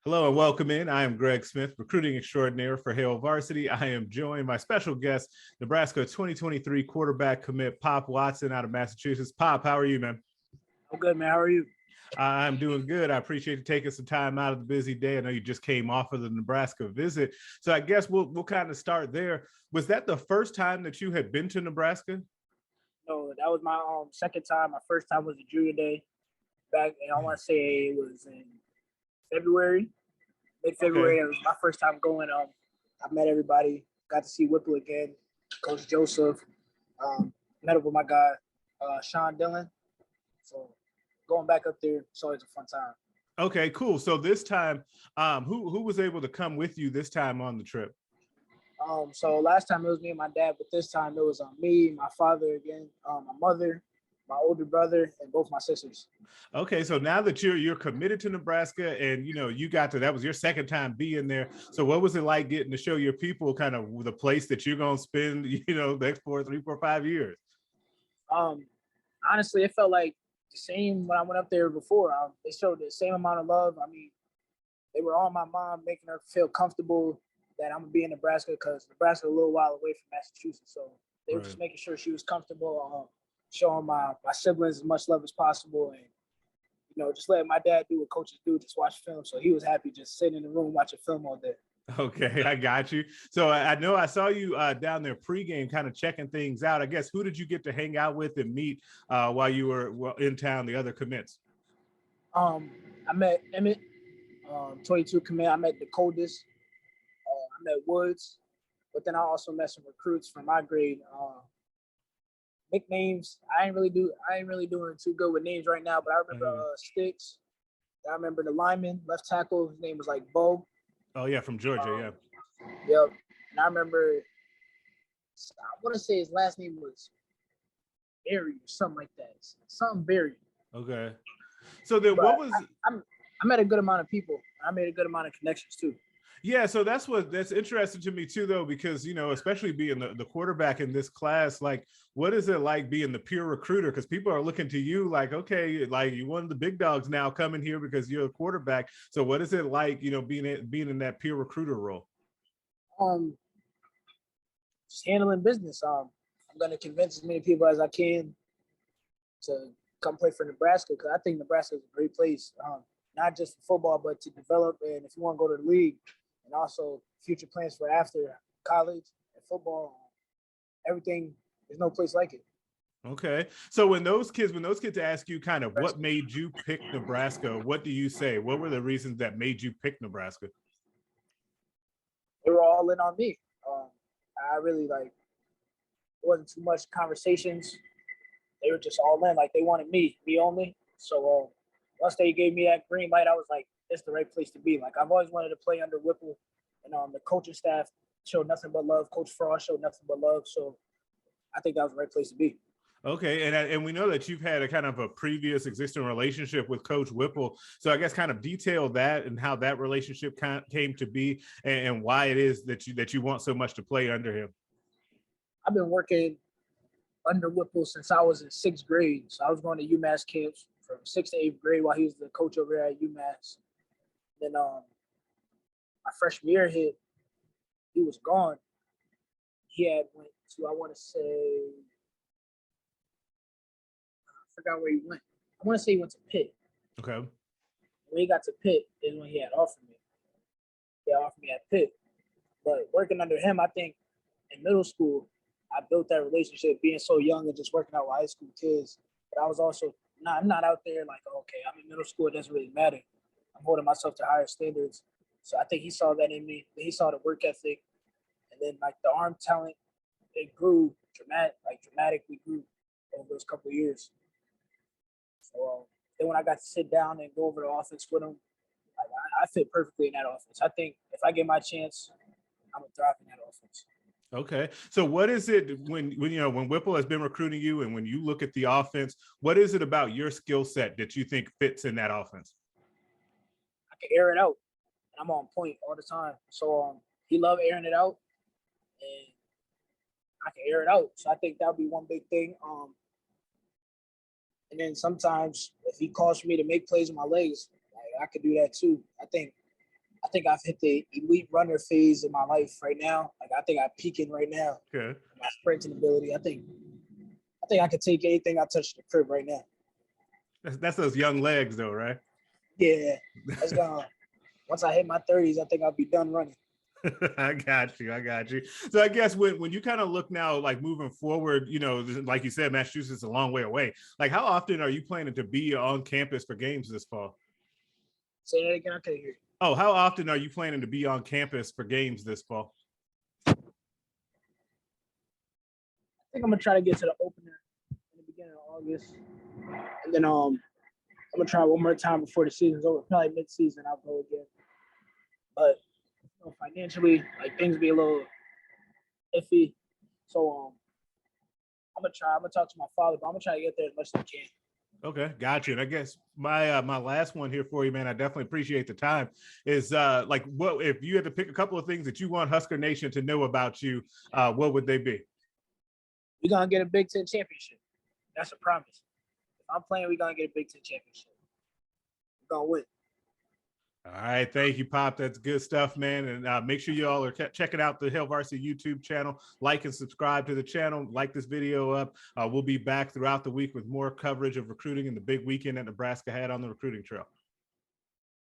Hello and welcome in. I am Greg Smith, recruiting extraordinaire for Hail Varsity. I am joined by special guest, Nebraska 2023 quarterback commit Pop Watson out of Massachusetts. Pop, how are you, man? I'm good, man. How are you? I'm doing good. I appreciate you taking some time out of the busy day. I know you just came off of the Nebraska visit. So I guess we'll kind of start there. Was that the first time that you had been to Nebraska? No, that was my second time. My first time was a junior day back, and I want to say it was in February, mid-February. Okay. It was my first time going. I met everybody, got to see Whipple again, Coach Joseph, met up with my guy, Sean Dillon. So going back up there, it's always a fun time. Okay, cool. So this time, who was able to come with you this time on the trip? So last time it was me and my dad, but this time it was me, my father again, my mother, my older brother, and both my sisters. Okay, so now that you're committed to Nebraska, and you got that was your second time being there. So what was it like getting to show your people kind of the place that you're gonna spend, the next 3, 4, 5 years? Honestly, it felt like the same when I went up there before. They showed the same amount of love. I mean, they were on my mom, making her feel comfortable that I'm gonna be in Nebraska because Nebraska is a little while away from Massachusetts. So they were just making sure she was comfortable, showing my siblings as much love as possible, and just letting my dad do what coaches do, just watch film. So he was happy just sitting in the room watching film all day. Okay, I got you. So I know I saw you down there pregame, kind of checking things out. I guess who did you get to hang out with and meet while you were in town? The other commits. I met Emmett, 22 commit. I met the coldest. I met Woods, but then I also met some recruits from my grade. Nicknames, I ain't really doing too good with names right now, but I remember Sticks. I remember the lineman, left tackle. His name was like Bo. Oh yeah, from Georgia, yeah. Yep. And I remember, I want to say his last name was Berry or something like that. Something Berry. Okay. So then, what was? I met a good amount of people. I made a good amount of connections too. Yeah, so that's interesting to me too, though, because especially being the quarterback in this class, like, what is it like being the peer recruiter? Because people are looking to you like, okay, like you one of the big dogs now coming here because you're a quarterback. So what is it like, being in that peer recruiter role? Just handling business. I'm gonna convince as many people as I can to come play for Nebraska because I think Nebraska is a great place, not just for football, but to develop. And if you want to go to the league, and also future plans for after college and football, everything, there's no place like it. Okay. So when those kids ask you kind of what made you pick Nebraska, what do you say? What were the reasons that made you pick Nebraska? They were all in on me. I really it wasn't too much conversations. They were just all in, like they wanted me only. So once they gave me that green light, I was like, it's the right place to be. Like I've always wanted to play under Whipple, and the coaching staff showed nothing but love. Coach Frost showed nothing but love. So I think that was the right place to be. Okay, and we know that you've had a kind of a previous existing relationship with Coach Whipple. So I guess kind of detail that and how that relationship came to be, and why it is that you want so much to play under him. I've been working under Whipple since I was in 6th grade. So I was going to UMass camps from 6th to 8th grade while he was the coach over there at UMass. Then my freshman year hit, he was gone. He had went to, I want to say, I forgot where he went. I want to say he went to Pitt. Okay. When he got to Pitt is when he had offered me. He had offered me at Pitt. But working under him, I think in middle school, I built that relationship being so young and just working out with high school kids. But I was also I'm not out there like, okay, I'm in middle school, it doesn't really matter. I'm holding myself to higher standards. So I think he saw that in me. He saw the work ethic. And then like the arm talent, it grew dramatically grew over those couple of years. So then when I got to sit down and go over the offense with him, I fit perfectly in that offense. I think if I get my chance, I'm gonna thrive in that offense. Okay. So what is it when Whipple has been recruiting you and when you look at the offense, what is it about your skill set that you think fits in that offense? I can air it out and I'm on point all the time. So he loved airing it out and I can air it out. So I think that'll be one big thing. And then sometimes if he calls for me to make plays with my legs, I could do that too. I think I think I've hit the elite runner phase in my life right now. Like I think I'm peaking right now. Okay. My sprinting ability. I think I could take anything I touch the crib right now. That's those young legs though, right? Yeah, that's gonna. Once I hit my 30s, I think I'll be done running. I got you. So I guess when you kind of look now, like moving forward, like you said, Massachusetts is a long way away. Like, how often are you planning to be on campus for games this fall? Say that again. I couldn't hear you. Oh, how often are you planning to be on campus for games this fall? I think I'm gonna try to get to the opener in the beginning of August, and then I'm gonna try one more time before the season's over. Probably mid-season, I'll go again. But financially, like things be a little iffy. So I'm gonna try. I'm gonna talk to my father, but I'm gonna try to get there as much as I can. Okay, got you. And I guess my last one here for you, man, I definitely appreciate the time, is like, what if you had to pick a couple of things that you want Husker Nation to know about you, what would they be? We're gonna get a Big Ten championship. That's a promise. If I'm playing, we're gonna get a Big Ten championship. We're gonna win. All right, thank you, Pop. That's good stuff, man. And make sure you all are checking out the Hail Varsity YouTube channel. Like and subscribe to the channel. Like this video up. We'll be back throughout the week with more coverage of recruiting and the big weekend that Nebraska had on the recruiting trail.